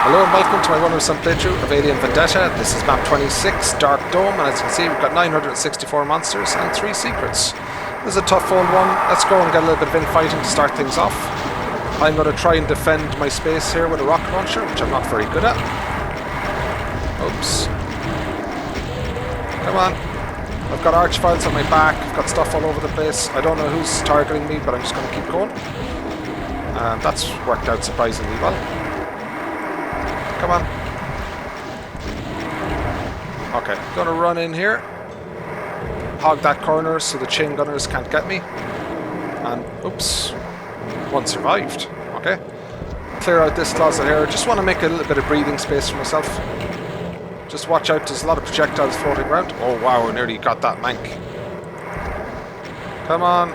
Hello and welcome to my 100% playthrough of Alien Vendetta. This is Map26, Dark Dome, and as you can see we've got 964 monsters and 3 secrets. This is a tough old one. Let's go and get a little bit of infighting to start things off. I'm going to try and defend my space here with a rocket launcher, which I'm not very good at. Oops. Come on. I've got archviles on my back, I've got stuff all over the place. I don't know who's targeting me, but I'm just going to keep going. And that's worked out surprisingly well. Come on. Okay, gonna run in here. Hog that corner so the chain gunners can't get me. And, oops, one survived. Okay. Clear out this closet here. Just want to make a little bit of breathing space for myself. Just watch out, there's a lot of projectiles floating around. Oh wow, I nearly got that mank. Come on.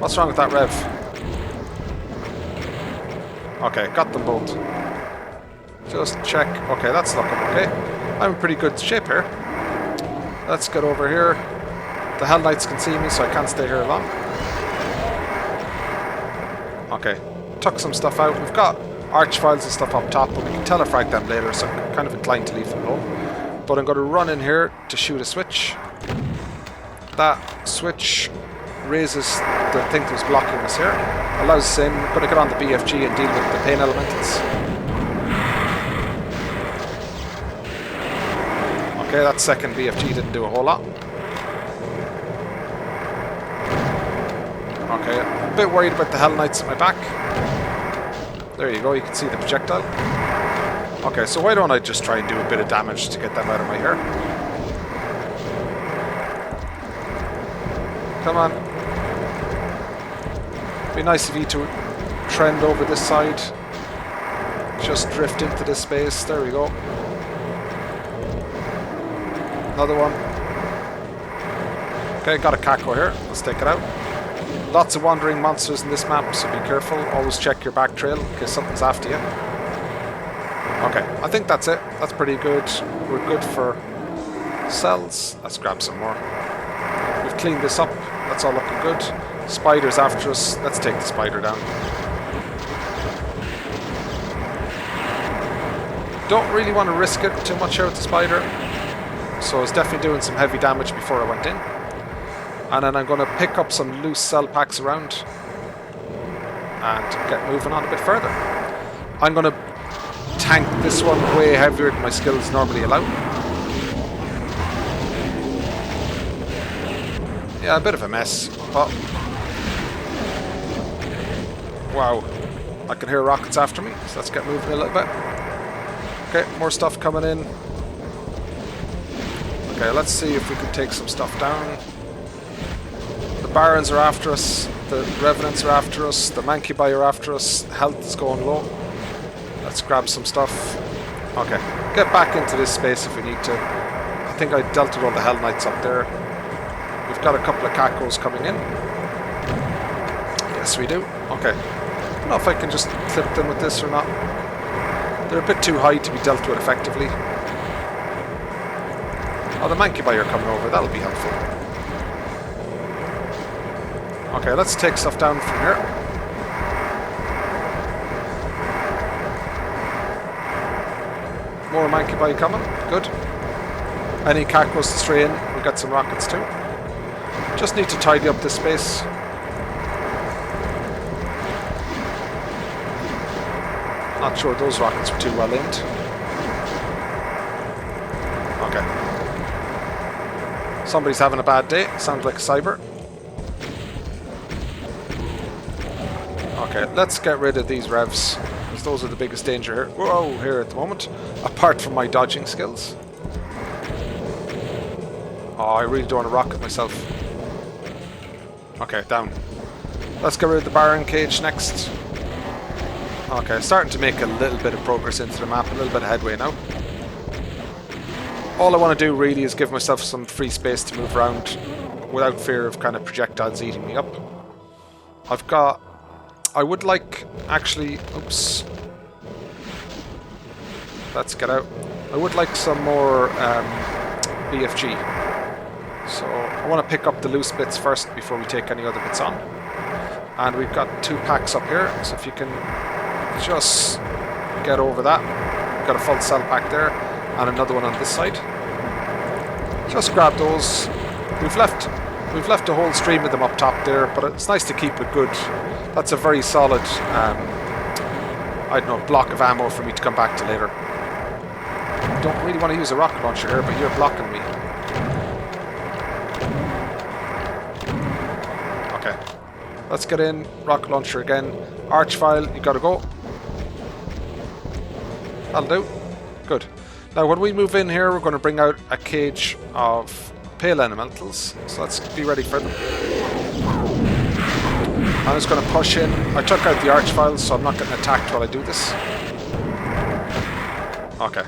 What's wrong with that rev? Okay, got them both. Just check. Okay, that's looking okay. I'm in pretty good shape here. Let's get over here. The Hell Knights can see me, so I can't stay here long. Okay, took some stuff out. We've got archviles and stuff up top, but we can telefrag them later, so I'm kind of inclined to leave them alone. But I'm going to run in here to shoot a switch. That switch raises the thing that was blocking us here. Allows us in. I'm going to get on the BFG and deal with the pain elementals. Okay, that second BFG didn't do a whole lot. Okay, I'm a bit worried about the Hell Knights at my back. There you go, you can see the projectile. Okay, so why don't I just try and do a bit of damage to get them out of my hair? Come on. Be nice of you to trend over this side. Just drift into this space. There we go. Another one. Okay, got a Kako here. Let's take it out. Lots of wandering monsters in this map, so be careful. Always check your back trail in case something's after you. Okay, I think that's it. That's pretty good. We're good for cells. Let's grab some more. We've cleaned this up. That's all looking good. Spider's after us. Let's take the spider down. Don't really want to risk it too much here with the spider. So I was definitely doing some heavy damage before I went in. And then I'm going to pick up some loose cell packs around and get moving on a bit further. I'm going to tank this one way heavier than my skills normally allow. Yeah, a bit of a mess, but wow, I can hear rockets after me, so let's get moving a little bit. Okay, more stuff coming in. Okay, let's see if we can take some stuff down. The Barons are after us, the Revenants are after us, the Mancubi are after us, health is going low. Let's grab some stuff. Okay, get back into this space if we need to. I think I dealt with all the Hell Knights up there. We've got a couple of Kakos coming in. Yes, we do. Okay. I don't know if I can just clip them with this or not. They're a bit too high to be dealt with effectively. Oh, the Mancubi are coming over. That'll be helpful. Okay, let's take stuff down from here. More Mancubi coming. Good. Any Kakos to stray in. We've got some rockets too. Just need to tidy up this space. Not sure those rockets were too well aimed. Okay. Somebody's having a bad day. Sounds like a cyber. Okay, let's get rid of these revs, because those are the biggest danger here. Whoa, here at the moment. Apart from my dodging skills. Oh, I really don't want to rocket myself. Okay, down. Let's get rid of the Baron cage next. Okay, starting to make a little bit of progress into the map, a little bit of headway now. All I want to do really is give myself some free space to move around without fear of kind of projectiles eating me up. I would like, actually, oops. Let's get out. I would like some more BFG. So I want to pick up the loose bits first before we take any other bits on. And we've got 2 packs up here, so if you can just get over that. Got a full cell pack there, and another one on this side. Just grab those. We've left a whole stream of them up top there, but it's nice to keep a good. That's a very solid, I don't know, block of ammo for me to come back to later. Don't really want to use a rocket launcher here, but you're blocking me. Okay, let's get in. Rocket launcher again. Arch file, you gotta go. That'll do. Good. Now when we move in here, we're going to bring out a cage of pale elementals, so let's be ready for them. I'm just going to push in. I took out the arch files, so I'm not getting attacked while I do this. Okay.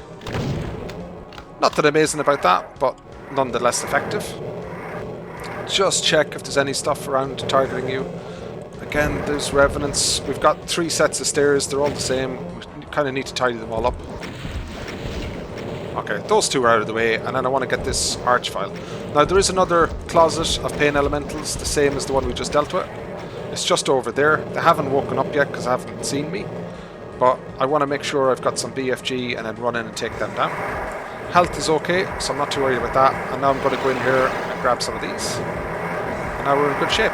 Nothing amazing about that, but nonetheless effective. Just check if there's any stuff around targeting you. Again, there's revenants. We've got 3 sets of stairs. They're all the same. We kind of need to tidy them all up. Okay, those 2 are out of the way, and then I want to get this arch file. Now, there is another closet of pain elementals, the same as the one we just dealt with. It's just over there. They haven't woken up yet because they haven't seen me. But I want to make sure I've got some BFG and then run in and take them down. Health is okay, so I'm not too worried about that. And now I'm going to go in here and grab some of these. And now we're in good shape.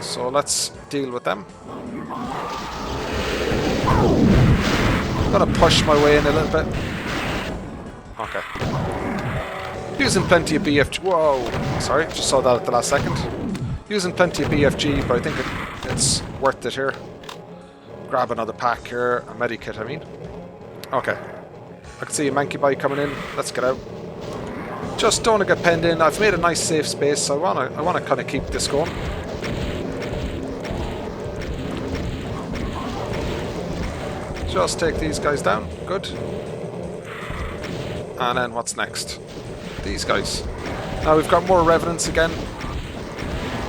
So let's deal with them. I'm going to push my way in a little bit. Okay. Using plenty of BFG. Whoa! Sorry, just saw that at the last second. Using plenty of BFG, but I think it's worth it here. Grab another pack here, a medikit, I mean. Okay. I can see a Manky coming in. Let's get out. Just don't want to get penned in. I've made a nice safe space, so I want to kind of keep this going. Just take these guys down. Good. And then what's next? These guys. Now we've got more revenants again.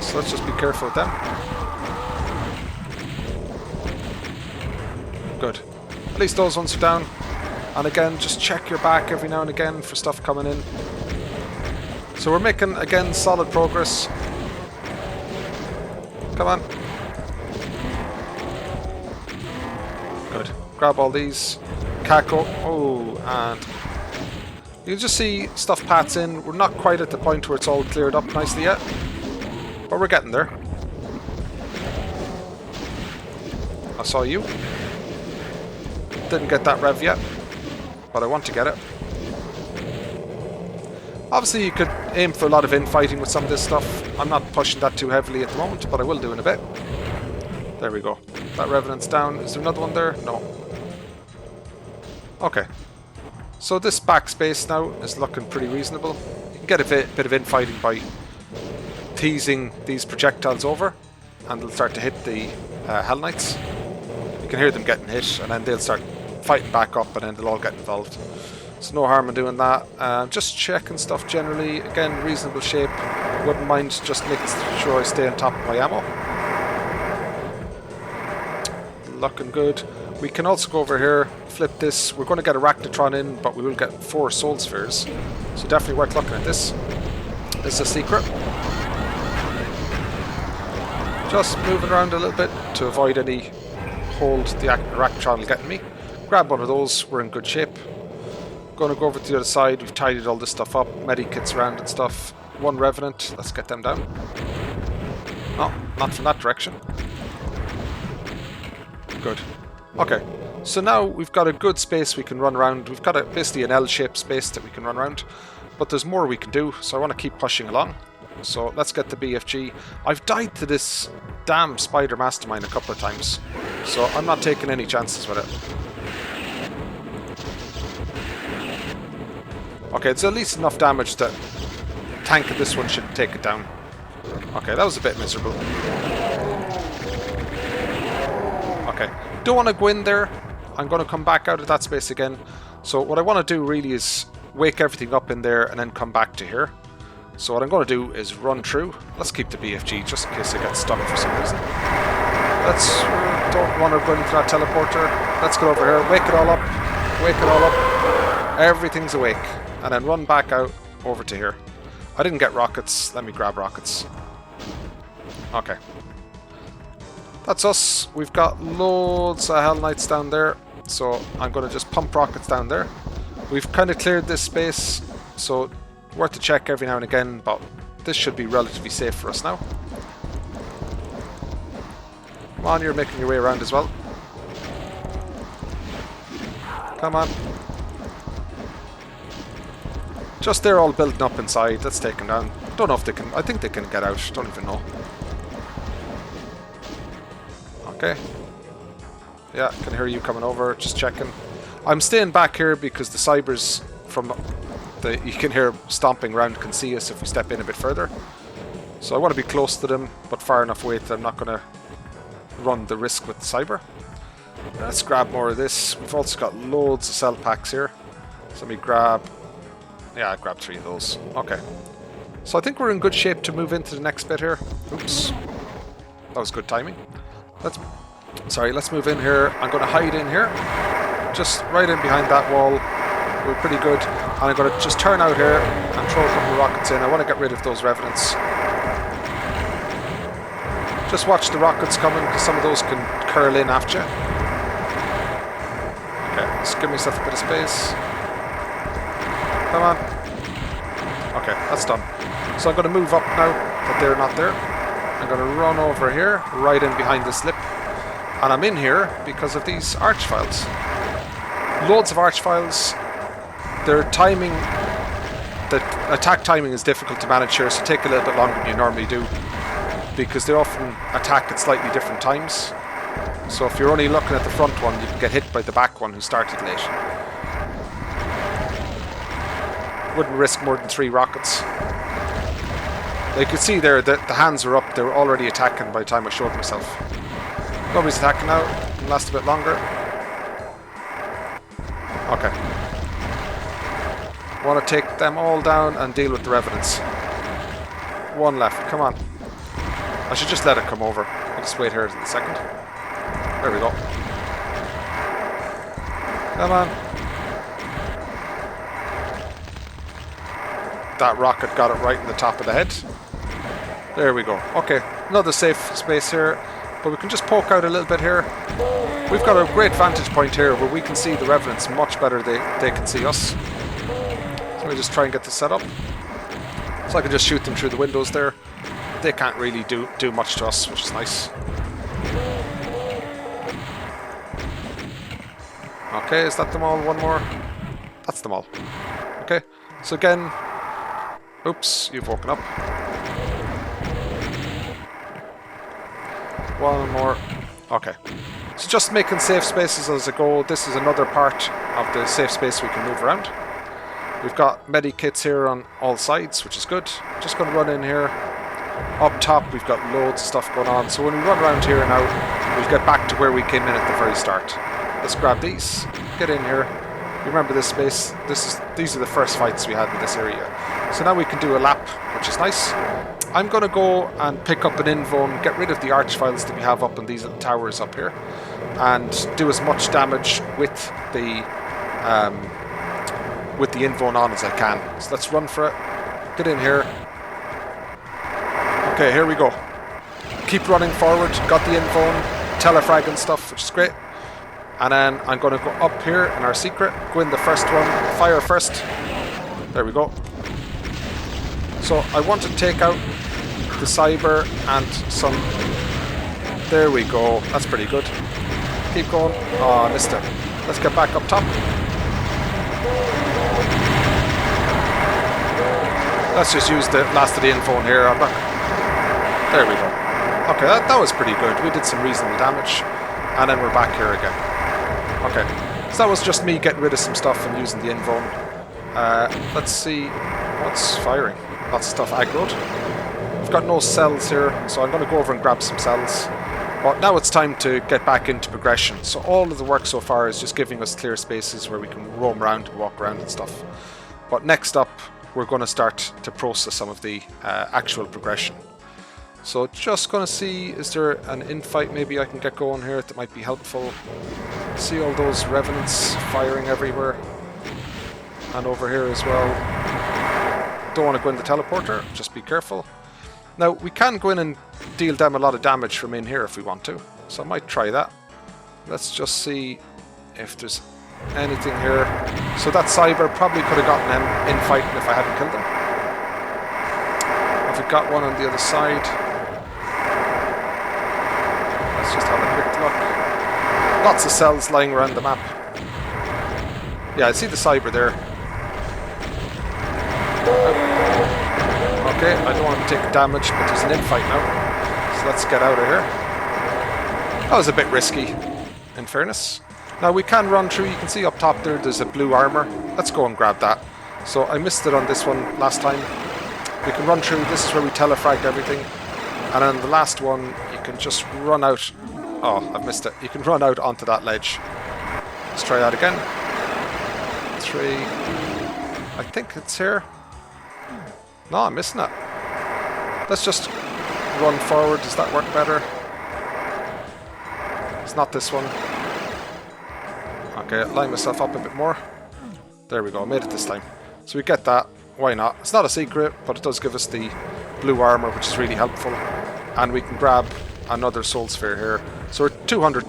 So let's just be careful with them. Good. At least those ones are down. And again, just check your back every now and again for stuff coming in. So we're making, again, solid progress. Come on. Good. Grab all these. Kako. Oh, and you can just see stuff pats in. We're not quite at the point where it's all cleared up nicely yet. But we're getting there. I saw you. Didn't get that rev yet, but I want to get it. Obviously, you could aim for a lot of infighting with some of this stuff. I'm not pushing that too heavily at the moment, but I will do in a bit. There we go. That revenant's down. Is there another one there? No. Okay. So this backspace now is looking pretty reasonable. You can get a bit of infighting by teasing these projectiles over, and they'll start to hit the Hell Knights. You can hear them getting hit, and then they'll start fighting back up, and then they'll all get involved. So no harm in doing that. Just checking stuff generally. Again, reasonable shape. Wouldn't mind just making sure I stay on top of my ammo. Looking good. We can also go over here, flip this. We're going to get a Ractotron in, but we will get 4 Soul Spheres. So definitely worth looking at this. This is a secret. Just moving around a little bit to avoid any hold the Ractotron will get in me. Grab one of those, we're in good shape. Going to go over to the other side, we've tidied all this stuff up, medikits around and stuff. 1 Revenant, let's get them down. No, not from that direction. Good. Okay, so now we've got a good space we can run around. We've got basically an L-shaped space that we can run around. But there's more we can do, so I want to keep pushing along. So let's get the BFG. I've died to this damn spider mastermind a couple of times, so I'm not taking any chances with it. Okay, it's at least enough damage that tank of this one should take it down. Okay, that was a bit miserable. Okay, don't want to go in there. I'm going to come back out of that space again. So what I want to do really is wake everything up in there and then come back to here. So what I'm going to do is run through. Let's keep the BFG just in case it gets stuck for some reason. Don't want to run into that teleporter. Let's get over here, wake it all up. Wake it all up. Everything's awake. And then run back out over to here. I didn't get rockets. Let me grab rockets. Okay. That's us. We've got loads of Hell Knights down there. So I'm going to just pump rockets down there. We've kind of cleared this space, so worth a check every now and again, but this should be relatively safe for us now. Come on, you're making your way around as well. Come on. Just they're all building up inside. Let's take them down. Don't know if they can. I think they can get out. Don't even know. Okay. Yeah, I can hear you coming over. Just checking. I'm staying back here because the cybers from the you can hear stomping around can see us if we step in a bit further. So I want to be close to them, but far enough away that I'm not going to run the risk with the cyber. Let's grab more of this. We've also got loads of cell packs here. So let me grab... Yeah, I grabbed 3 of those. Okay. So I think we're in good shape to move into the next bit here. Oops. That was good timing. Let's move in here. I'm going to hide in here. Just right in behind that wall. We're pretty good. And I'm going to just turn out here and throw a couple of rockets in. I want to get rid of those revenants. Just watch the rockets coming, because some of those can curl in after you. Okay, let's give myself a bit of space. Come on. Okay, that's done. So I'm going to move up now that they're not there. I'm going to run over here, right in behind this lip. And I'm in here because of these arch files. Loads of arch files. Their timing, the attack timing is difficult to manage here, so take a little bit longer than you normally do, because they often attack at slightly different times. So if you're only looking at the front one, you can get hit by the back one who started late. Wouldn't risk more than 3 rockets. You can see there that the hands are up, they were already attacking by the time I showed myself. Nobody's attacking now, can last a bit longer. Okay. I want to take them all down and deal with the revenants. 1 left, come on. I should just let it come over. I'll just wait here a second. There we go. Come on. That rocket got it right in the top of the head. There we go. Okay, another safe space here. But we can just poke out a little bit here. We've got a great vantage point here where we can see the revenants much better than they can see us. So we just try and get this set up. So I can just shoot them through the windows there. They can't really do much to us, which is nice. Okay, is that them all? One more? That's them all. Okay, so again... Oops, you've woken up. One more. Okay. So just making safe spaces as I go. This is another part of the safe space we can move around. We've got medi kits here on all sides, which is good. Just going to run in here. Up top, we've got loads of stuff going on. So when we run around here now, we'll get back to where we came in at the very start. Let's grab these. Get in here. Remember this space. These are the first fights we had in this area. So now we can do a lap, which is nice. I'm going to go and pick up an invone, get rid of the arch files that we have up in these little towers up here, and do as much damage with the invone on as I can. So let's run for it. Get in here. Okay, here we go. Keep running forward. Got the invone, telefrag and stuff, which is great. And then I'm going to go up here in our secret, go in the first one, fire first. There we go. So I want to take out the cyber and some... There we go. That's pretty good. Keep going. Oh, I missed it. Let's get back up top. Let's just use the last of the invone here. I'm not... There we go. Okay, that was pretty good. We did some reasonable damage. And then we're back here again. Okay. So that was just me getting rid of some stuff and using the invone. Let's see what's firing. Lots of stuff aggroed. We've got no cells here, so I'm going to go over and grab some cells. But now it's time to get back into progression. So all of the work so far is just giving us clear spaces where we can roam around and walk around and stuff. But next up, we're going to start to process some of the actual progression. So just going to see, is there an infight maybe I can get going here that might be helpful? See all those revenants firing everywhere. And over here as well. Don't want to go in the teleporter, just be careful. Now, we can go in and deal them a lot of damage from in here if we want to. So I might try that. Let's just see if there's anything here. So that Cyber probably could have gotten them in fighting if I hadn't killed them. Have we got one on the other side? Let's just have a quick look. Lots of cells lying around the map. Yeah, I see the Cyber there. Okay, I don't want to take damage, but there's an infight now. So let's get out of here. That was a bit risky, in fairness. Now we can run through, you can see up top there's a blue armor. Let's go and grab that. So I missed it on this one last time. We can run through, this is where we telefragged everything. And on the last one, you can just run out. Oh, I've missed it. You can run out onto that ledge. Let's try that again. 3. I think it's here. No, I'm missing it. Let's just run forward. Does that work better? It's not this one. Okay, line myself up a bit more. There we go, made it this time. So we get that. Why not? It's not a secret, but it does give us the blue armor, which is really helpful. And we can grab another soul sphere here. So we're 200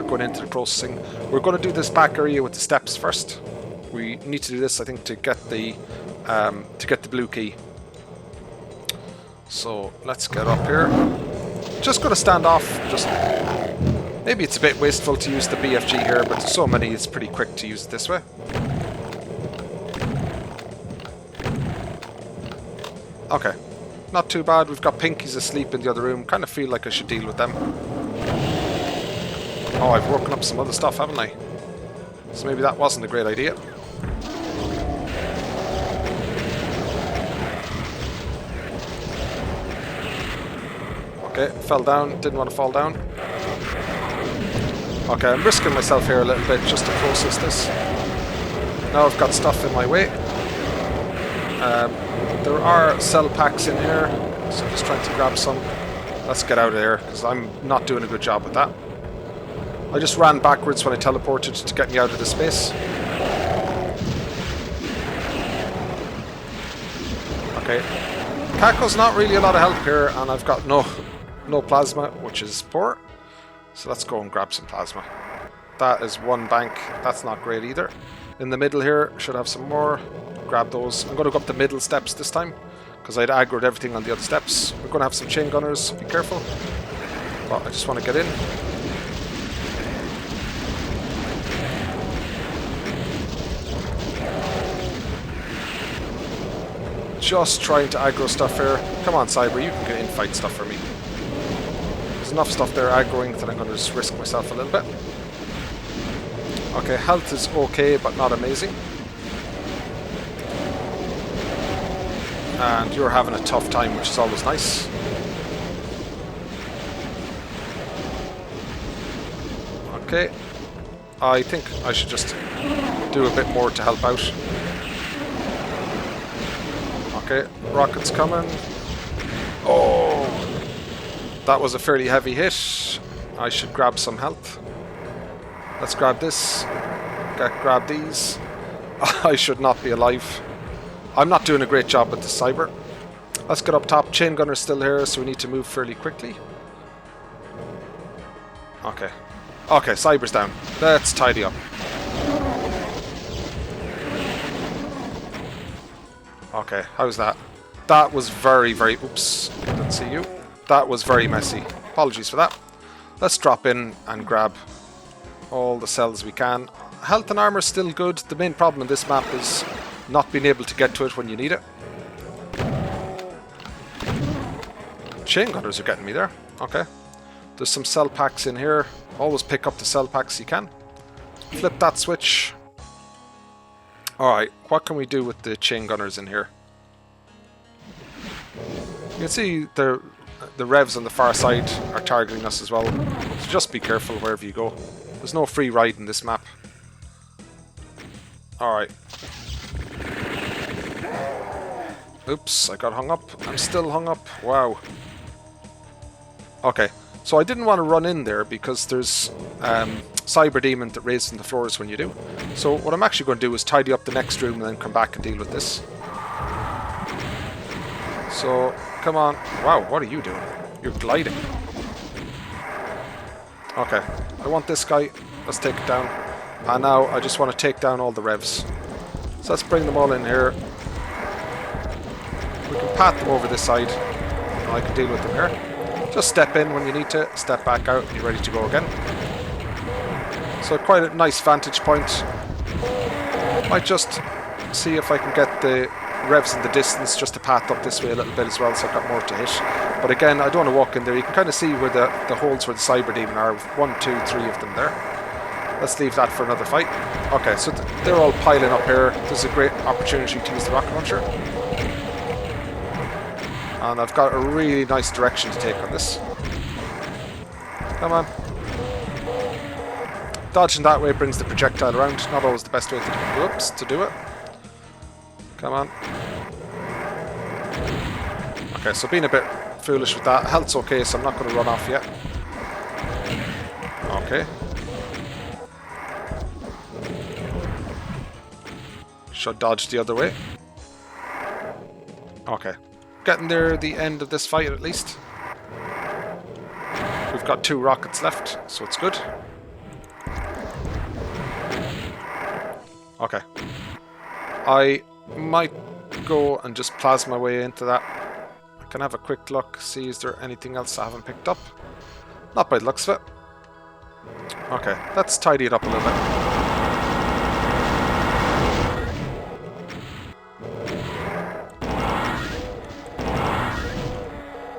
going into the processing. We're going to do this back area with the steps first. We need to do this, I think, to get the blue key. So let's get up here. Just going to stand off. Just maybe it's a bit wasteful to use the BFG here, but there's so many, it's pretty quick to use it this way. Okay, not too bad. We've got Pinkies asleep in the other room. Kind of feel like I should deal with them. Oh, I've woken up some other stuff, haven't I? So maybe that wasn't a great idea. Okay, fell down. Didn't want to fall down. Okay, I'm risking myself here a little bit just to process this. Now I've got stuff in my way. There are cell packs in here, so I'm just trying to grab some. Let's get out of here, because I'm not doing a good job with that. I just ran backwards when I teleported to get me out of the space. Okay. Kako's not really a lot of help here, and I've got no plasma, which is poor. So let's go and grab some plasma. That is one bank. That's not great either. In the middle here, should have some more. Grab those. I'm going to go up the middle steps this time, because I'd aggroed everything on the other steps. We're going to have some chain gunners, so be careful. But I just want to get in. Just trying to aggro stuff here. Come on, Cyber, you can get in fight stuff for me. There's enough stuff there aggroing that I'm going to just risk myself a little bit. Okay, health is okay, but not amazing. And you're having a tough time, which is always nice. Okay. I think I should just do a bit more to help out. Okay, rockets coming. Oh! That was a fairly heavy hit. I should grab some health. Let's grab this. Grab these. I should not be alive. I'm not doing a great job with the Cyber. Let's get up top. Chain gunner's still here, so we need to move fairly quickly. Okay. Okay, Cyber's down. Let's tidy up. Okay, how's that? That was very... Oops, didn't see you. That was very messy. Apologies for that. Let's drop in and grab all the cells we can. Health and armor is still good. The main problem in this map is not being able to get to it when you need it. Chain gunners are getting me there. Okay. There's some cell packs in here. Always pick up the cell packs you can. Flip that switch. Alright, what can we do with the chain gunners in here? You can see the revs on the far side are targeting us as well. So just be careful wherever you go. There's no free ride in this map. Alright. Oops, I got hung up. I'm still hung up. Wow. Okay, so I didn't want to run in there because there's Cyber Demon that raises on the floors when you do. So what I'm actually going to do is tidy up the next room and then come back and deal with this. So, come on. Wow, what are you doing? You're gliding. Okay, I want this guy. Let's take it down. And now I just want to take down all the revs. So let's bring them all in here. We can pat them over this side. And I can deal with them here. Just step in when you need to, step back out, and you're ready to go again. So quite a nice vantage point. Might just see if I can get the revs in the distance just to path up this way a little bit as well, so I've got more to hit. But again, I don't want to walk in there. You can kind of see where the holes where the Cyber Demon are. 1, 2, 3 of them there. Let's leave that for another fight. Okay, so they're all piling up here. This is a great opportunity to use the rocket launcher. And I've got a really nice direction to take on this. Come on. Dodging that way brings the projectile around. Not always the best way to do it. Come on. Okay, so being a bit foolish with that. Health's okay, so I'm not going to run off yet. Okay. Should dodge the other way. Okay. Getting near the end of this fight at least. We've got 2 rockets left, so it's good. Okay. I might go and just plasma way into that. I can have a quick look, see is there anything else I haven't picked up. Not by the looks of it. Okay, let's tidy it up a little bit.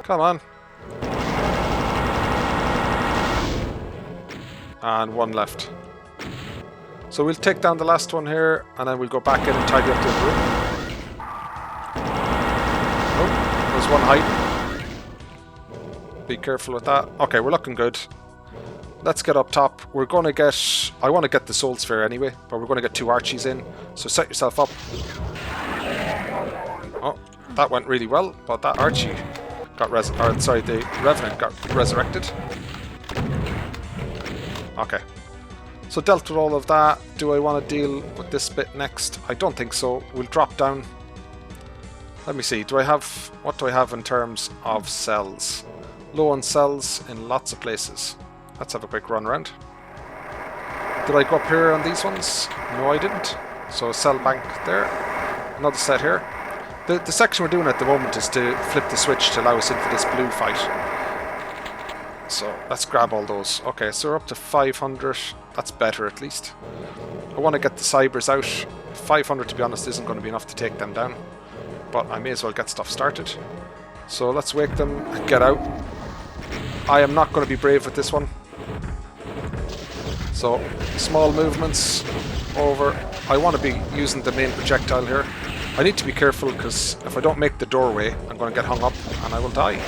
Come on. And 1 left. So we'll take down the last one here, and then we'll go back in and tidy up the other room. Oh, there's 1 height. Be careful with that. Okay, we're looking good. Let's get up top. We're going to get... I want to get the Soul Sphere anyway, but we're going to get 2 Archies in. So set yourself up. Oh, that went really well, but that Archie got the Revenant got resurrected. Okay. So dealt with all of that. Do I want to deal with this bit next? I don't think so. We'll drop down. Let me see. What do I have in terms of cells? Low on cells in lots of places. Let's have a quick run around. Did I go up here on these ones? No, I didn't. So cell bank there. Another set here. The section we're doing at the moment is to flip the switch to allow us into this blue fight. So let's grab all those. Okay, so we're up to 500. That's better at least. I want to get the Cybers out. 500 to be honest isn't going to be enough to take them down. But I may as well get stuff started. So let's wake them and get out. I am not going to be brave with this one. So small movements over. I want to be using the main projectile here. I need to be careful because if I don't make the doorway, I'm going to get hung up and I will die.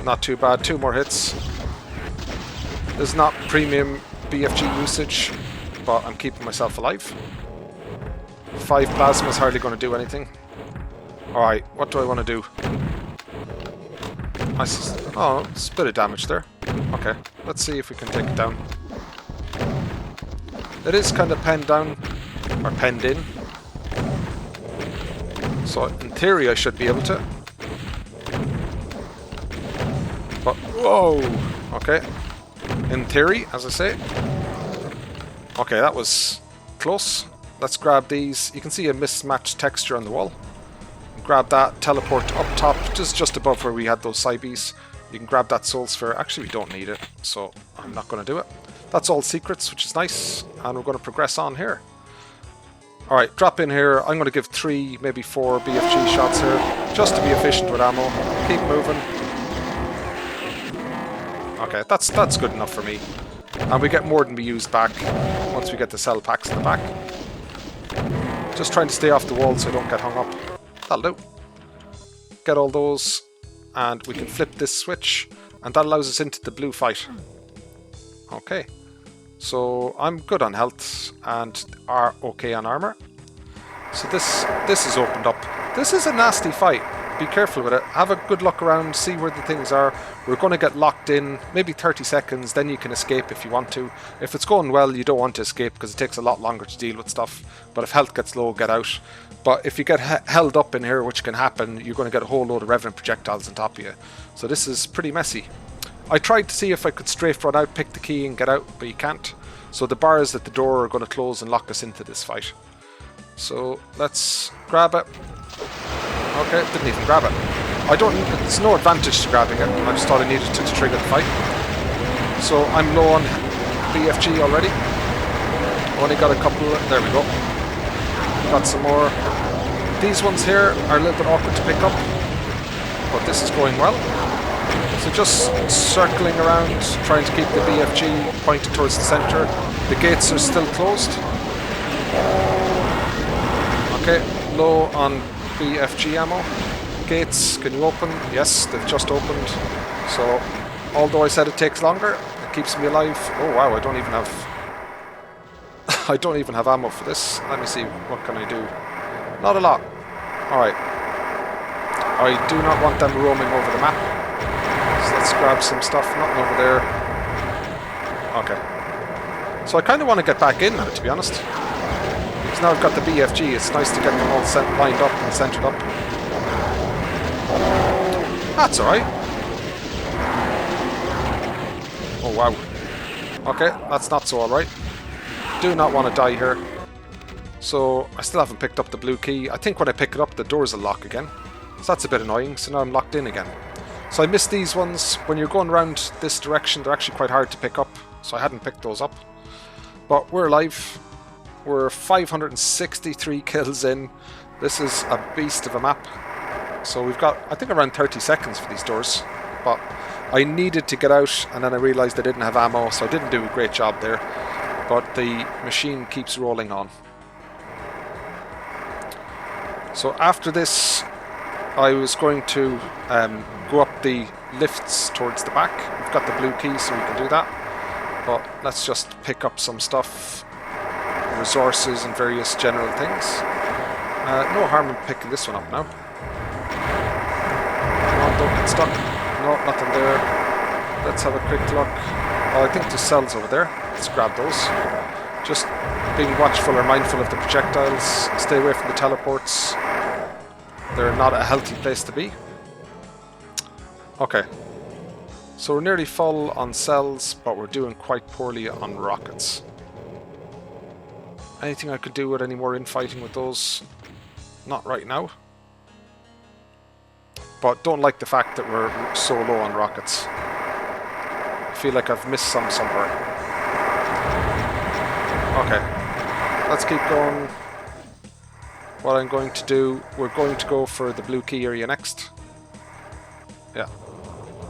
Not too bad, 2 more hits. This is not premium BFG usage, but I'm keeping myself alive. 5 plasma is hardly going to do anything. Alright, what do I want to do? Oh, it's a bit of damage there. Okay, let's see if we can take it down. It is kind of penned down, or penned in. So in theory I should be able to. But, whoa! Okay. In theory, as I say. Okay, that was close. Let's grab these. You can see a mismatched texture on the wall. Grab that, teleport up top, just above where we had those Cybes. You can grab that Soul Sphere. Actually, we don't need it, so I'm not going to do it. That's all secrets, which is nice, and we're going to progress on here. Alright, drop in here. I'm going to give 3, maybe 4 BFG shots here, just to be efficient with ammo. Keep moving. Okay, that's good enough for me. And we get more than we use back once we get the cell packs in the back. Just trying to stay off the wall so I don't get hung up. That'll do. Get all those, and we can flip this switch, and that allows us into the blue fight. Okay, so I'm good on health and are okay on armor. So this is opened up. This is a nasty fight. Be careful with it. Have a good look around, see where the things are. We're going to get locked in, maybe 30 seconds, then you can escape if you want to. If it's going well, you don't want to escape because it takes a lot longer to deal with stuff. But if health gets low, get out. But if you get held up in here, which can happen, you're going to get a whole load of Revenant projectiles on top of you. So this is pretty messy. I tried to see if I could strafe run out, pick the key and get out, but you can't. So the bars at the door are going to close and lock us into this fight. So let's grab it. Okay, didn't even grab it. There's no advantage to grabbing it. I just thought I needed to trigger the fight. So I'm low on BFG already. Only got a couple, there we go. Got some more. These ones here are a little bit awkward to pick up, but this is going well. So just circling around, trying to keep the BFG pointed towards the center. The gates are still closed. Okay, low on BFG ammo. Gates, can you open? Yes, they've just opened. So, although I said it takes longer, it keeps me alive. Oh wow, I don't even have I don't even have ammo for this. Let me see, what can I do? Not a lot. Alright. I do not want them roaming over the map. So let's grab some stuff. Nothing over there. Okay. So I kind of want to get back in now, to be honest. Because now I've got the BFG, it's nice to get them all lined up and centered up. That's alright. Oh wow. Okay, that's not so alright. Do not want to die here. So I still haven't picked up the blue key. I think when I pick it up the doors will lock again. So that's a bit annoying. So now I'm locked in again. So I missed these ones. When you're going around this direction, they're actually quite hard to pick up. So I hadn't picked those up. But we're alive. We're 563 kills in. This is a beast of a map. So we've got, I think, around 30 seconds for these doors. But I needed to get out, and then I realised I didn't have ammo, so I didn't do a great job there. But the machine keeps rolling on. So after this, I was going to go up the lifts towards the back. We've got the blue key, so we can do that. But let's just pick up some stuff, resources and various general things. No harm in picking this one up now. Come on, don't get stuck. No, nothing there. Let's have a quick look. Oh, I think there's cells over there. Let's grab those. Just being watchful or mindful of the projectiles. Stay away from the teleports. They're not a healthy place to be. Okay. So we're nearly full on cells, but we're doing quite poorly on rockets. Anything I could do with any more infighting with those? Not right now. But don't like the fact that we're so low on rockets. I feel like I've missed some somewhere. Okay, let's keep going. What I'm going to do, we're going to go for the blue key area next. Yeah.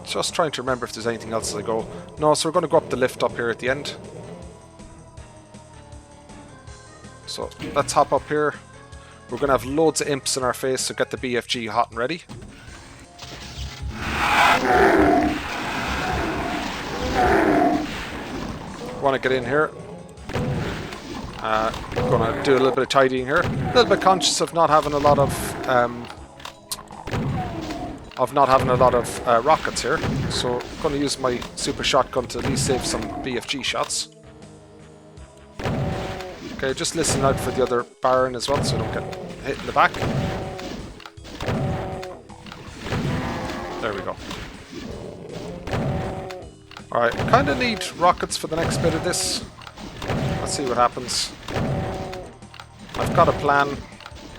Just trying to remember if there's anything else as I go. No, so we're going to go up the lift up here at the end. So let's hop up here. We're going to have loads of imps in our face, so get the BFG hot and ready. Want to get in here. Going to do a little bit of tidying here. A little bit conscious of not having a lot of rockets here. So I'm going to use my super shotgun to at least save some BFG shots. Okay, just listen out for the other Baron as well, so I don't get hit in the back. There we go. Alright, kind of need rockets for the next bit of this. Let's see what happens. I've got a plan,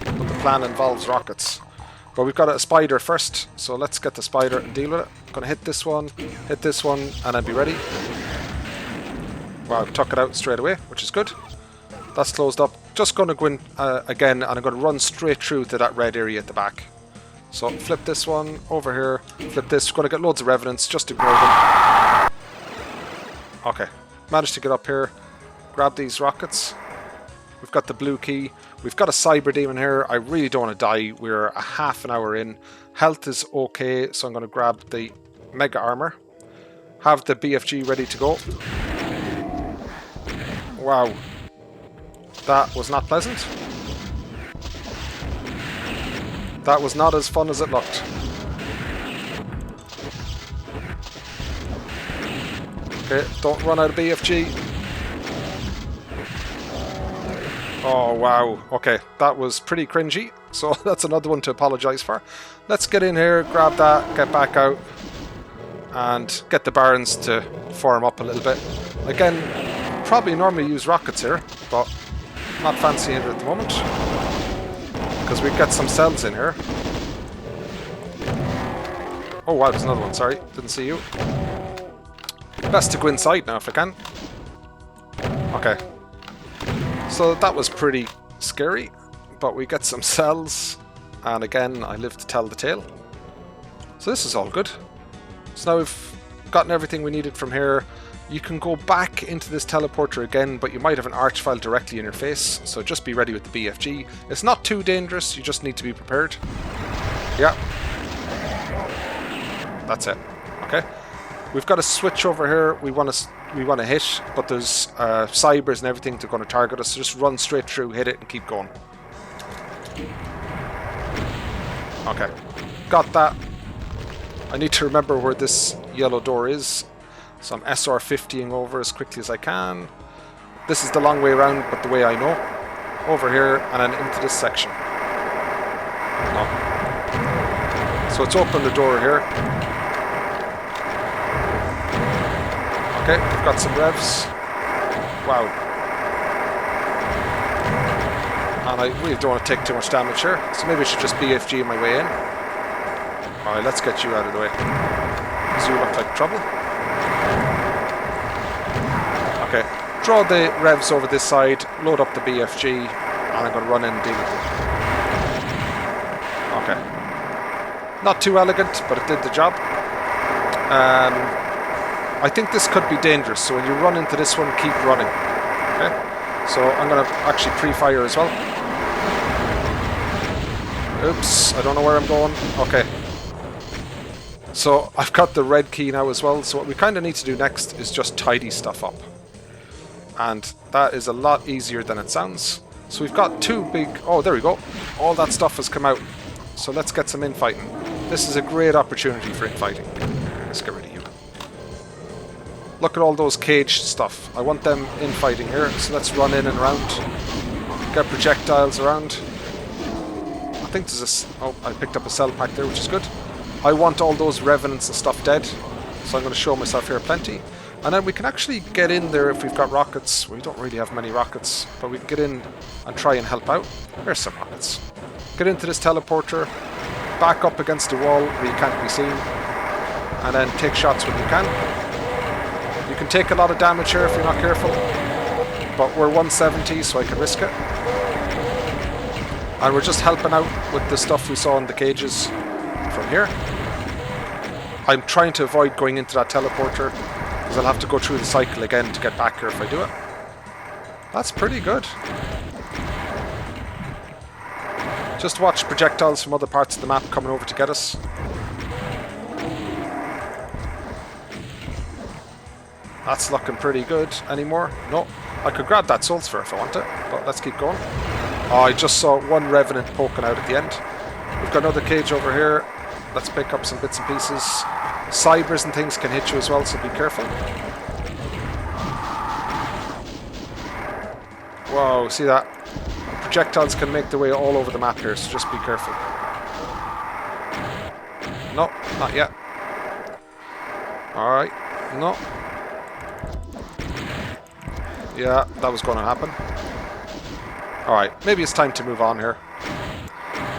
but the plan involves rockets. But we've got a spider first, so let's get the spider and deal with it. I'm going to hit this one, and then be ready. Wow, took it out straight away, which is good. That's closed up. Just going to go in again, and I'm going to run straight through to that red area at the back. So flip this one over here, flip this. We're going to get loads of revenants, just ignore them. Okay, managed to get up here, grab these rockets. We've got the blue key. We've got a cyber demon here. I really don't want to die. We're a half an hour in. Health is okay, so I'm going to grab the mega armor. Have the BFG ready to go. Wow. That was not pleasant. That was not as fun as it looked. Okay, don't run out of BFG. Oh wow, okay, that was pretty cringy, so that's another one to apologise for. Let's get in here, grab that, get back out, and get the barons to form up a little bit. Again, probably normally use rockets here, but not fancying it at the moment because we get some cells in here. Oh wow, there's another one, sorry, didn't see you. Best to go inside now if I can. Okay. So that was pretty scary, but we get some cells, and again, I live to tell the tale. So this is all good. So now we've gotten everything we needed from here. You can go back into this teleporter again, but you might have an arch file directly in your face, so just be ready with the BFG. It's not too dangerous, you just need to be prepared. Yeah. That's it. Okay. We've got a switch over here we want to hit, but there's cybers and everything to going to target us, so just run straight through, hit it, and keep going. Okay. Got that. I need to remember where this yellow door is, so I'm SR50ing over as quickly as I can. This is the long way around, but the way I know. Over here, and then into this section. No. So let's open the door here. Okay, we've got some revs. Wow. And I really don't want to take too much damage here, so maybe I should just BFG my way in. Alright, let's get you out of the way. Because you look like trouble. Okay, draw the revs over this side, load up the BFG, and I'm going to run in and deal with them. Okay. Not too elegant, but it did the job. I think this could be dangerous, so when you run into this one, keep running. Okay? So I'm going to actually pre-fire as well. Oops, I don't know where I'm going. Okay. So I've got the red key now as well, so what we kind of need to do next is just tidy stuff up. And that is a lot easier than it sounds. So we've got two big... Oh, there we go. All that stuff has come out. So let's get some infighting. This is a great opportunity for infighting. Let's get rid of you. Look at all those caged stuff. I want them infighting here, so let's run in and around. Get projectiles around. I think there's a... Oh, I picked up a cell pack there, which is good. I want all those revenants and stuff dead, so I'm going to show myself here plenty. And then we can actually get in there if we've got rockets. We don't really have many rockets, but we can get in and try and help out. There's some rockets. Get into this teleporter, back up against the wall where you can't be seen, and then take shots when you can. You can take a lot of damage here if you're not careful, but we're 170, so I can risk it. And we're just helping out with the stuff we saw in the cages from here. I'm trying to avoid going into that teleporter, because I'll have to go through the cycle again to get back here if I do it. That's pretty good. Just watch projectiles from other parts of the map coming over to get us. That's looking pretty good. Any more? No. I could grab that soul sphere if I want it, but let's keep going. Oh, I just saw one revenant poking out at the end. We've got another cage over here. Let's pick up some bits and pieces. Cybers and things can hit you as well, so be careful. Whoa, see that? Projectiles can make their way all over the map here, so just be careful. No, not yet. Alright, no. Yeah, that was going to happen. Alright, maybe it's time to move on here.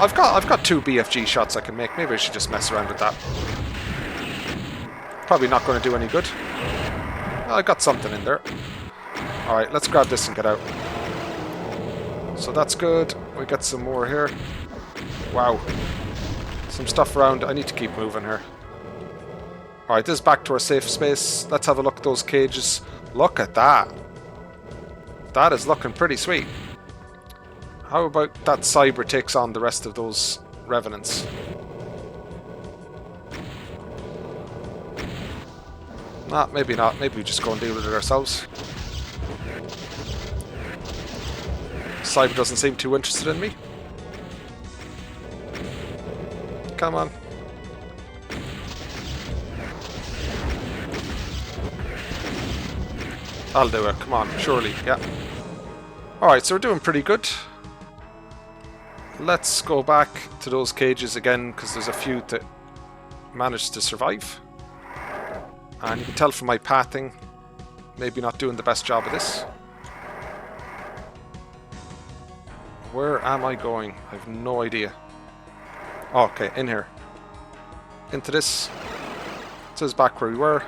I've got 2 BFG shots I can make. Maybe I should just mess around with that. Probably not going to do any good. I got something in there. Alright, let's grab this and get out. So that's good. We get some more here. Wow. Some stuff around. I need to keep moving here. Alright, this is back to our safe space. Let's have a look at those cages. Look at that. That is looking pretty sweet. How about that cyber takes on the rest of those revenants? Nah, maybe not. Maybe we just go and deal with it ourselves. Cyber doesn't seem too interested in me. Come on. I'll do it. Come on, surely. Yeah. Alright, so we're doing pretty good. Let's go back to those cages again, because there's a few that managed to survive. And you can tell from my pathing, maybe not doing the best job of this. Where am I going? I have no idea. Oh, okay, in here. Into this. This is back where we were.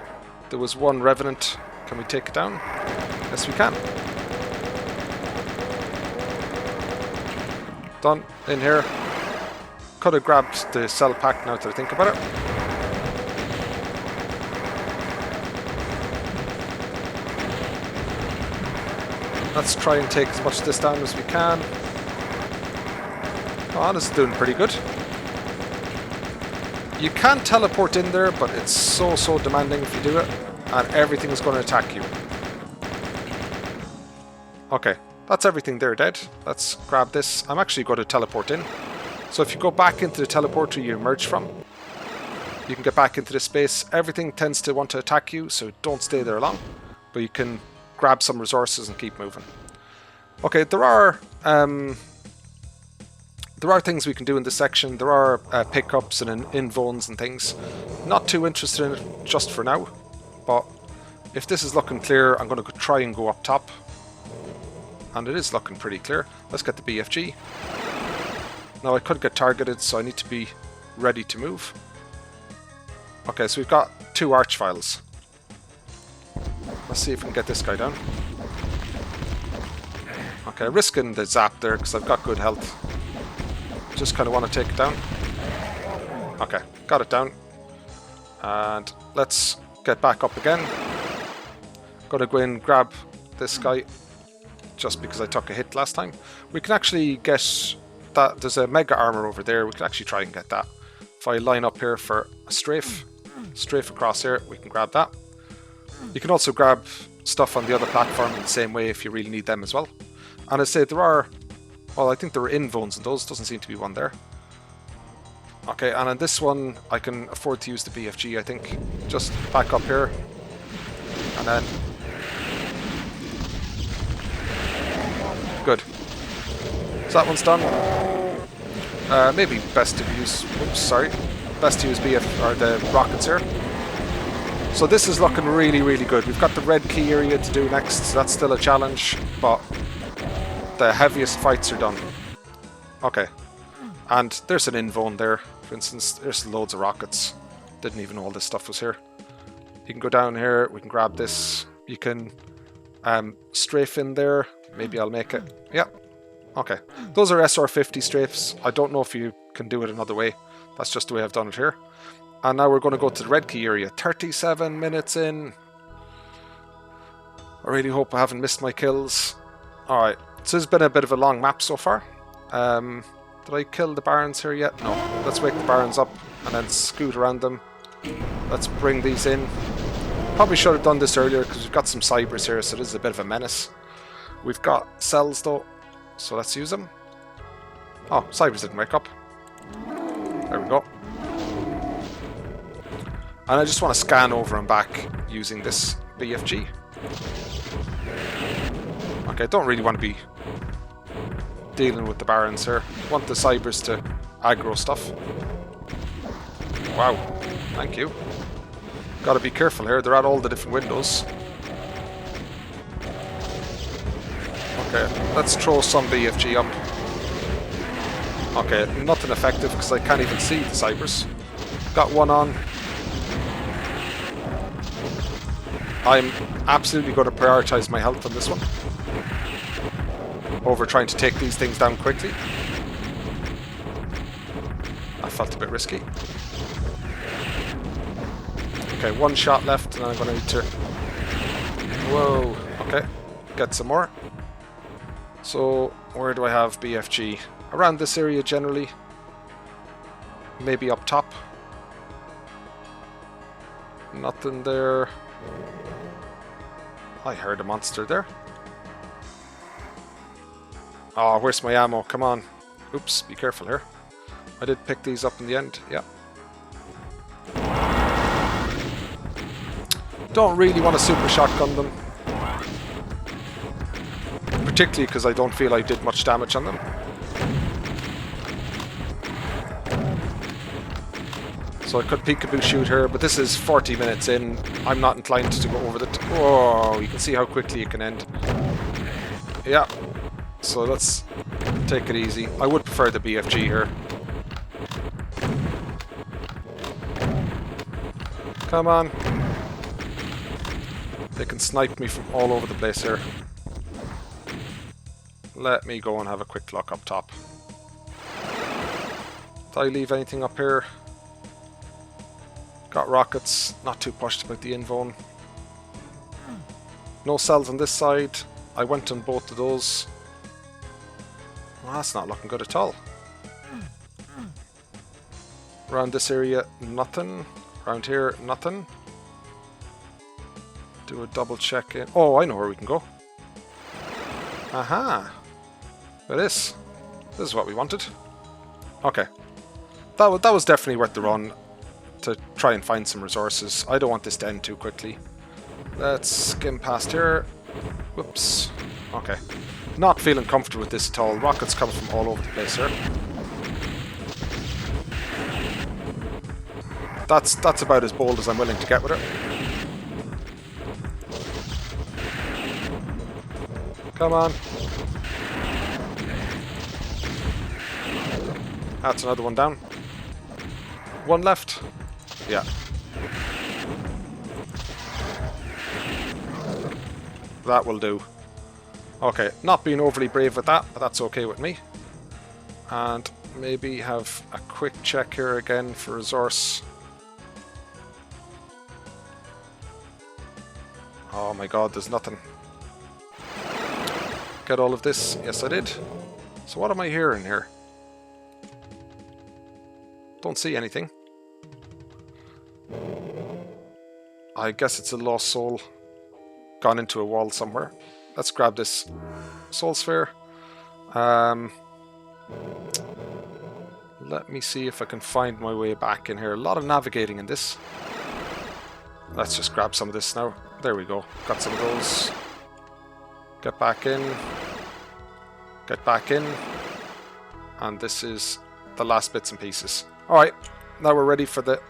There was one Revenant. Can we take it down? Yes, we can. Done. In here. Could have grabbed the cell pack now that I think about it. Let's try and take as much of this down as we can. Oh, this is doing pretty good. You can teleport in there, but it's so demanding if you do it, and everything's going to attack you. Okay, that's everything there dead. Let's grab this. I'm actually going to teleport in. So if you go back into the teleporter you emerged from, you can get back into the space. Everything tends to want to attack you, so don't stay there long. But you can grab some resources and keep moving. Okay, there are things we can do in this section. There are pickups and invones and things. Not too interested in it just for now, but if this is looking clear, I'm going to try and go up top. And it is looking pretty clear. Let's get the BFG. Now I could get targeted, so I need to be ready to move. Okay, so we've got 2 arch files. Let's see if we can get this guy down. Okay, risking the zap there because I've got good health. Just kind of want to take it down. Okay, got it down. And let's get back up again. Gonna go in and grab this guy just because I took a hit last time. We can actually get that. There's a mega armor over there. We can actually try and get that. If I line up here for a strafe across here, we can grab that. You can also grab stuff on the other platform in the same way if you really need them as well. And I say there are, well, I think there are invones in those. Doesn't seem to be one there. Okay, and on this one, I can afford to use the BFG, I think. Just back up here. And then... Good. So that one's done. Maybe best to use... Oops, sorry. Best to use the rockets here. So this is looking really good. We've got the red key area to do next, so that's still a challenge, but the heaviest fights are done. Okay. And there's an invone there, for instance. There's loads of rockets. Didn't even know all this stuff was here. You can go down here, we can grab this. You can strafe in there. Maybe I'll make it. Yeah. Okay. Those are SR50 strafes. I don't know if you can do it another way. That's just the way I've done it here. And now we're going to go to the red key area. 37 minutes in. I really hope I haven't missed my kills. Alright. So this has been a bit of a long map so far. Did I kill the barons here yet? No. Let's wake the barons up and then scoot around them. Let's bring these in. Probably should have done this earlier because we've got some cybers here, so this is a bit of a menace. We've got cells though, so let's use them. Oh, cybers didn't wake up. There we go. And I just want to scan over and back using this BFG. Okay, don't really want to be dealing with the barons here. Want the cybers to aggro stuff. Wow, thank you. Gotta be careful here, they're at all the different windows. Okay, let's throw some BFG up. Okay, nothing effective because I can't even see the cybers. Got one on. I'm absolutely going to prioritize my health on this one over trying to take these things down quickly. That felt a bit risky. Okay, one shot left and I'm going to need to... Whoa, okay, get some more. So, where do I have BFG? Around this area generally. Maybe up top. Nothing there. I heard a monster there. Oh, where's my ammo? Come on. Oops, be careful here. I did pick these up in the end, yeah. Don't really want to super shotgun them. Particularly because I don't feel I did much damage on them. So I could peekaboo shoot her, but this is 40 minutes in. I'm not inclined to go over the... Oh, you can see how quickly it can end. Yeah. So let's take it easy. I would prefer the BFG here. Come on. They can snipe me from all over the place here. Let me go and have a quick look up top. Did I leave anything up here? Got rockets. Not too pushed about the invone. No cells on this side. I went on both of those. Well, that's not looking good at all. Around this area, nothing. Around here, nothing. Do a double check in. Oh, I know where we can go. Aha! Look at this. This is what we wanted. Okay. That was definitely worth the run to try and find some resources. I don't want this to end too quickly. Let's skim past here. Whoops. Okay. Not feeling comfortable with this at all. Rockets coming from all over the place here. That's about as bold as I'm willing to get with it. Come on. That's another one down. One left. Yeah. That will do. Okay, not being overly brave with that, but that's okay with me. And maybe have a quick check here again for resource. Oh my god, there's nothing. Get all of this? Yes, I did. So what am I hearing here? Don't see anything. I guess it's a lost soul gone into a wall somewhere. Let's grab this soul sphere. Let me see if I can find my way back in here. A lot of navigating in this. Let's just grab some of this now. There we go. Got some of those. Get back in. Get back in. And this is the last bits and pieces. Alright, now we're ready for the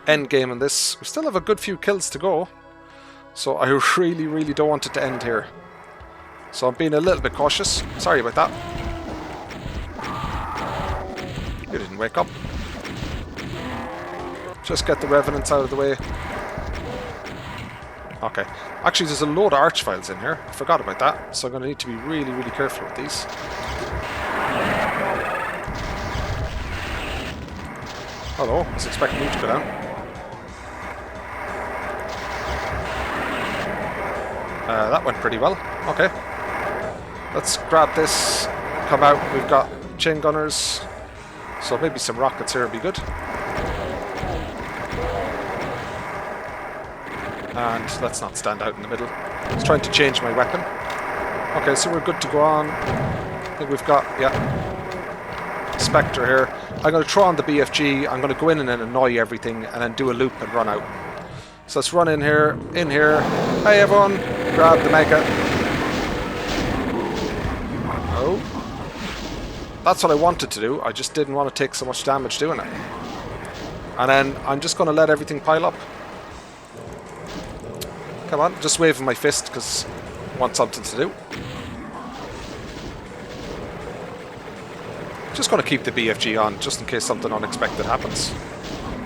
end game in this. We still have a good few kills to go. So I really, really don't want it to end here. So I'm being a little bit cautious. Sorry about that. You didn't wake up. Just get the revenants out of the way. Okay. Actually, there's a load of arch files in here. I forgot about that. So I'm going to need to be really, really careful with these. Hello. I was expecting you to go down. That went pretty well. Okay. Let's grab this. Come out. We've got chain gunners. So maybe some rockets here would be good. And let's not stand out in the middle. I was trying to change my weapon. Okay, so we're good to go on. I think we've got, yeah, Spectre here. I'm going to throw on the BFG. I'm going to go in and then annoy everything and then do a loop and run out. So let's run in here. Hey everyone, grab the Mega. Oh. That's what I wanted to do. I just didn't want to take so much damage doing it. And then I'm just going to let everything pile up. Come on, just waving my fist because I want something to do. Just going to keep the BFG on just in case something unexpected happens.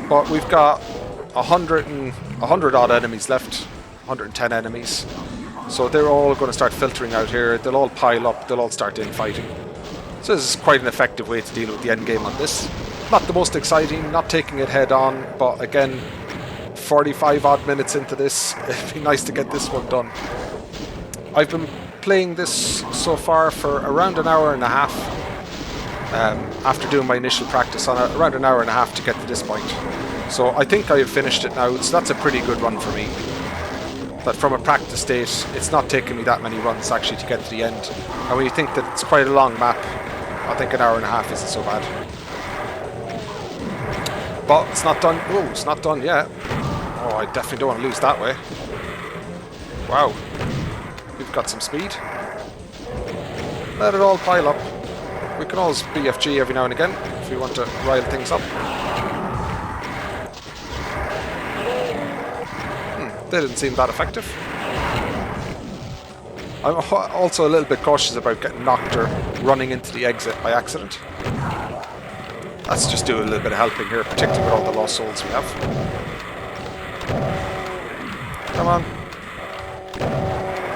But we've got 100 odd enemies left, 110 enemies. So they're all going to start filtering out here. They'll all pile up. They'll all start infighting. So this is quite an effective way to deal with the end game on this. Not the most exciting, not taking it head on, but again, 45 odd minutes into this, it'd be nice to get this one done. I've been playing this so far for around an hour and a half. After doing my initial practice on it, around an hour and a half to get to this point. So I think I have finished it now, so that's a pretty good run for me. But from a practice state, it's not taking me that many runs actually to get to the end. And when you think that it's quite a long map, I think an hour and a half isn't so bad. But it's not done. Oh, it's not done yet. Oh, I definitely don't want to lose that way. Wow. We've got some speed. Let it all pile up. We can always BFG every now and again if we want to rile things up. They didn't seem that effective. I'm also a little bit cautious about getting knocked or running into the exit by accident. Let's just do a little bit of helping here, particularly with all the lost souls we have. Come on.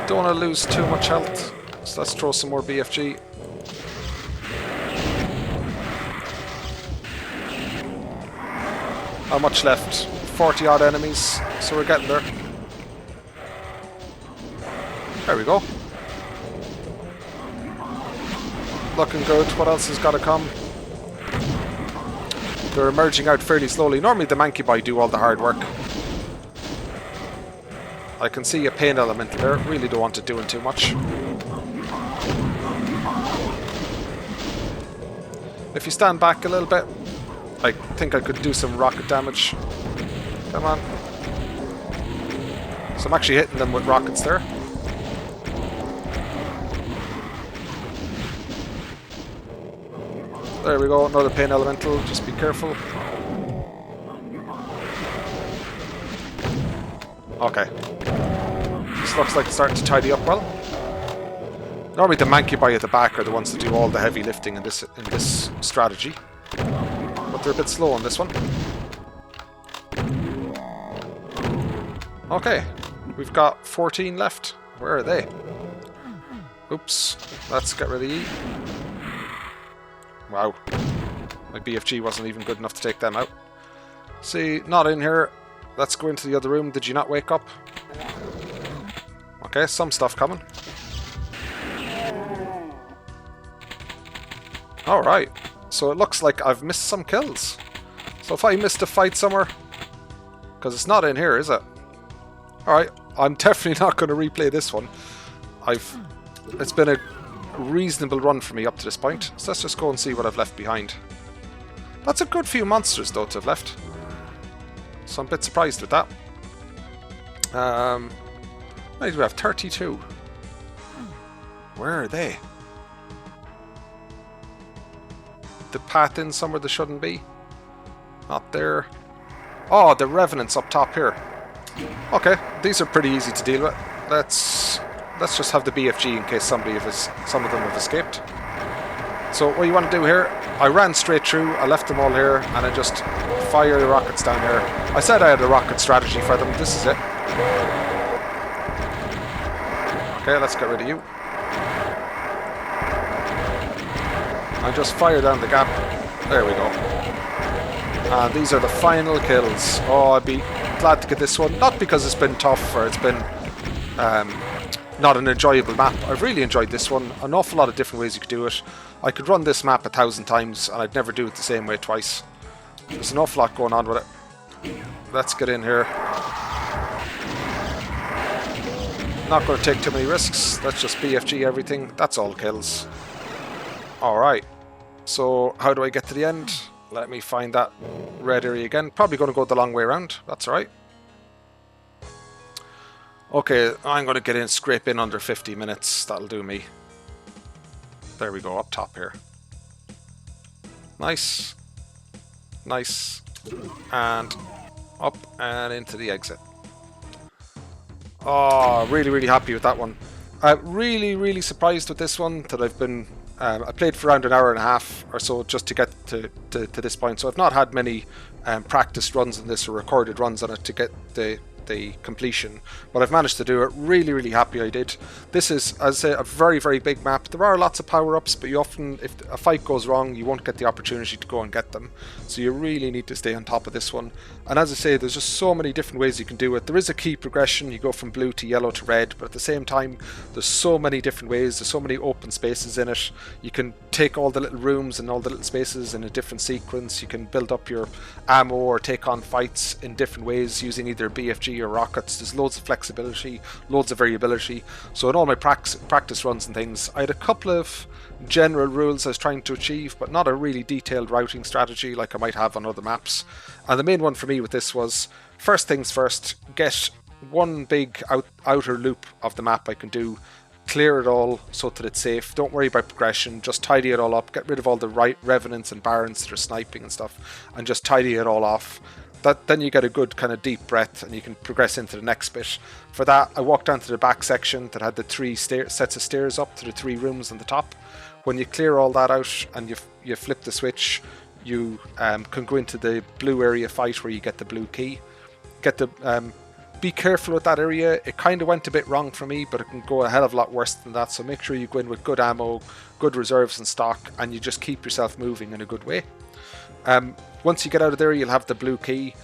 Don't want to lose too much health, so let's throw some more BFG. How much left? 40 odd enemies, so we're getting there. There we go. Looking good. What else has got to come? They're emerging out fairly slowly. Normally the Mancubi do all the hard work. I can see a pain element there. Really don't want it doing too much. If you stand back a little bit, I think I could do some rocket damage. Come on. So I'm actually hitting them with rockets there. There we go, another pain elemental, just be careful. Okay. This looks like it's starting to tidy up well. Normally the Mancubi at the back are the ones that do all the heavy lifting in this strategy. But they're a bit slow on this one. Okay, we've got 14 left. Where are they? Oops, let's get rid of E. Wow, my BFG wasn't even good enough to take them out. See, not in here. Let's go into the other room. Did you not wake up? Okay, some stuff coming. Alright, so it looks like I've missed some kills. So if I missed a fight somewhere, because it's not in here, is it? Alright, I'm definitely not going to replay this one. It's been a reasonable run for me up to this point, so let's just go and see what I've left behind. That's a good few monsters though to have left, so I'm a bit surprised with that. How many do we have? 32. Where are they? The path in somewhere they shouldn't be. Not there. Oh, the revenants up top here. Okay, these are pretty easy to deal with. Let's just have the BFG in case some of them have escaped. So what you want to do here, I ran straight through, I left them all here, and I just fire the rockets down here. I said I had a rocket strategy for them, this is it. Okay, let's get rid of you. And just fire down the gap. There we go. And these are the final kills. Oh, I'd be glad to get this one. Not because it's been tough or it's been not an enjoyable map. I've really enjoyed this one. An awful lot of different ways you could do it. I could run this map 1,000 times and I'd never do it the same way twice. There's an awful lot going on with it. Let's get in here. Not going to take too many risks. Let's just BFG everything. That's all kills. Alright. So how do I get to the end? Let me find that red area again. Probably going to go the long way around. That's alright. Okay, I'm going to get in, scrape in under 50 minutes. That'll do me. There we go, up top here. Nice. Nice. And up and into the exit. Oh, really, really happy with that one. Really, really surprised with this one that I've been... I played for around an hour and a half or so just to get to this point. So I've not had many practiced runs on this or recorded runs on it to get the completion, but I've managed to do it. Really, really happy I did. This is, as I say, a very, very big map. There are lots of power-ups, but you often, if a fight goes wrong, you won't get the opportunity to go and get them. So you really need to stay on top of this one. And as I say, there's just so many different ways you can do it. There is a key progression. You go from blue to yellow to red, but at the same time, there's so many different ways. There's so many open spaces in it. You can take all the little rooms and all the little spaces in a different sequence. You can build up your ammo or take on fights in different ways using either BFG or rockets. There's loads of flexibility, loads of variability. So in all my practice runs and things, I had a couple of general rules I was trying to achieve, but not a really detailed routing strategy like I might have on other maps. And the main one for me with this was, first things first, get one big outer loop of the map I can do, clear it all so that it's safe. Don't worry about progression, just tidy it all up, get rid of all the revenants and barons that are sniping and stuff, and just tidy it all off. then you get a good kind of deep breath and you can progress into the next bit. For that, I walked down to the back section that had the 3 sets of stairs up to the 3 rooms on the top. When you clear all that out and you flip the switch, you can go into the blue area fight where you get the blue key. Be careful with that area. It kind of went a bit wrong for me, but it can go a hell of a lot worse than that. So make sure you go in with good ammo, good reserves in stock, and you just keep yourself moving in a good way. Once you get out of there, you'll have the blue key.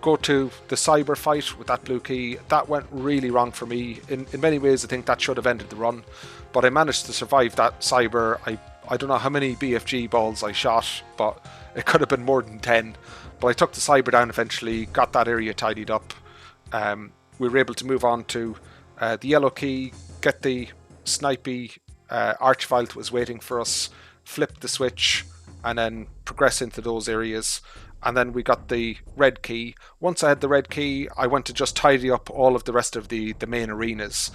Go to the cyber fight with that blue key. That went really wrong for me. In many ways, I think that should have ended the run, but I managed to survive that cyber. I don't know how many BFG balls I shot, but it could have been more than 10. But I took the cyber down eventually, got that area tidied up. We were able to move on to the yellow key, get the snipey archvile that was waiting for us, flip the switch, and then progress into those areas. And then we got the red key. Once I had the red key, I went to just tidy up all of the rest of the main arenas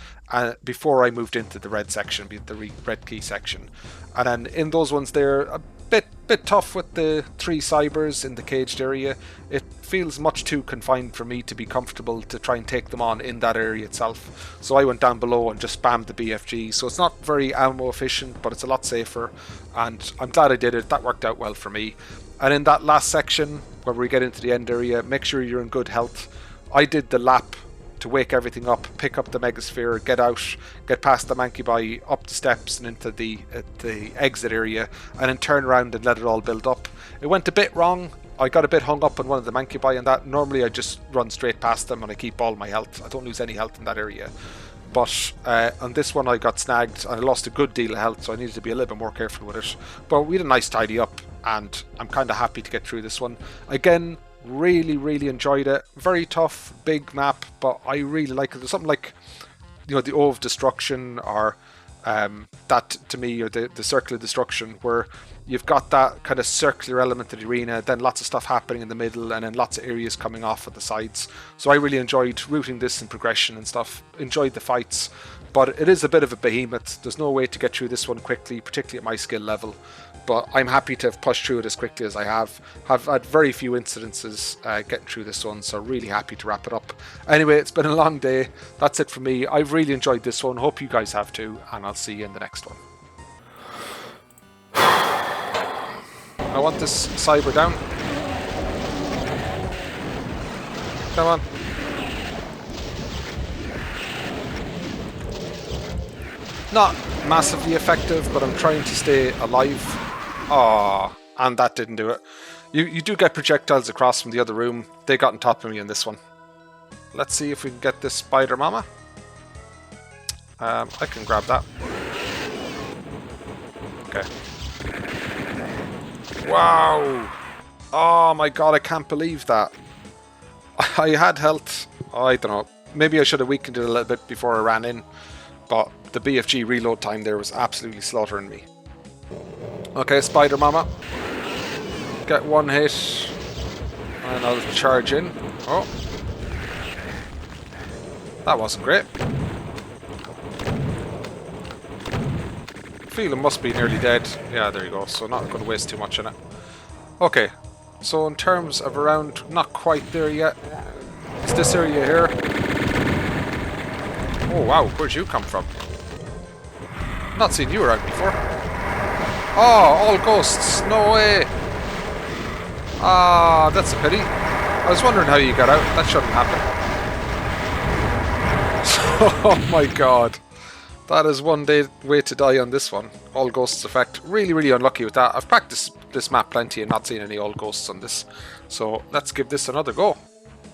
before I moved into the red section, the red key section. And then in those ones there, a bit tough with the 3 cybers in the caged area. It feels much too confined for me to be comfortable to try and take them on in that area itself. So I went down below and just spammed the BFG. So it's not very ammo efficient, but it's a lot safer. And I'm glad I did it. That worked out well for me. And in that last section, where we get into the end area, make sure you're in good health. I did the lap to wake everything up, pick up the Megasphere, get out, get past the Mancubi, up the steps and into the exit area, and then turn around and let it all build up. It went a bit wrong. I got a bit hung up on one of the Mancubi and that. Normally I just run straight past them and I keep all my health. I don't lose any health in that area. But on this one I got snagged and I lost a good deal of health, so I needed to be a little bit more careful with it. But we had a nice tidy up and I'm kind of happy to get through this one. Again, really enjoyed it. Very tough, big map, but I really like it. There's something like, the O of Destruction, or that to me, or the Circle of Destruction, where you've got that kind of circular element of the arena, then lots of stuff happening in the middle, and then lots of areas coming off at the sides. So I really enjoyed routing this and progression and stuff. Enjoyed the fights, but it is a bit of a behemoth. There's no way to get through this one quickly, particularly at my skill level. But I'm happy to have pushed through it as quickly as I have. I've had very few incidences getting through this one, so really happy to wrap it up. Anyway, it's been a long day. That's it for me. I've really enjoyed this one. Hope you guys have too, and I'll see you in the next one. I want this cyber down. Come on. Not massively effective, but I'm trying to stay alive. Oh, and that didn't do it. You do get projectiles across from the other room. They got on top of me in this one. Let's see if we can get this spider mama. I can grab that. Okay. Wow! Oh my god, I can't believe that. I had health. Oh, I don't know. Maybe I should have weakened it a little bit before I ran in. But the BFG reload time there was absolutely slaughtering me. Okay, Spider Mama. Get one hit. And I'll charge in. Oh. That wasn't great. I feel it must be nearly dead. Yeah, there you go. So not going to waste too much in it. Okay. So in terms of around, not quite there yet. It's this area here. Oh wow, where'd you come from? Not seen you around before. Oh, all ghosts. No way. Ah, that's a pity. I was wondering how you got out. That shouldn't happen. Oh my god. That is one way to die on this one. All ghosts effect. Really unlucky with that. I've practiced this map plenty and not seen any all ghosts on this. So let's give this another go.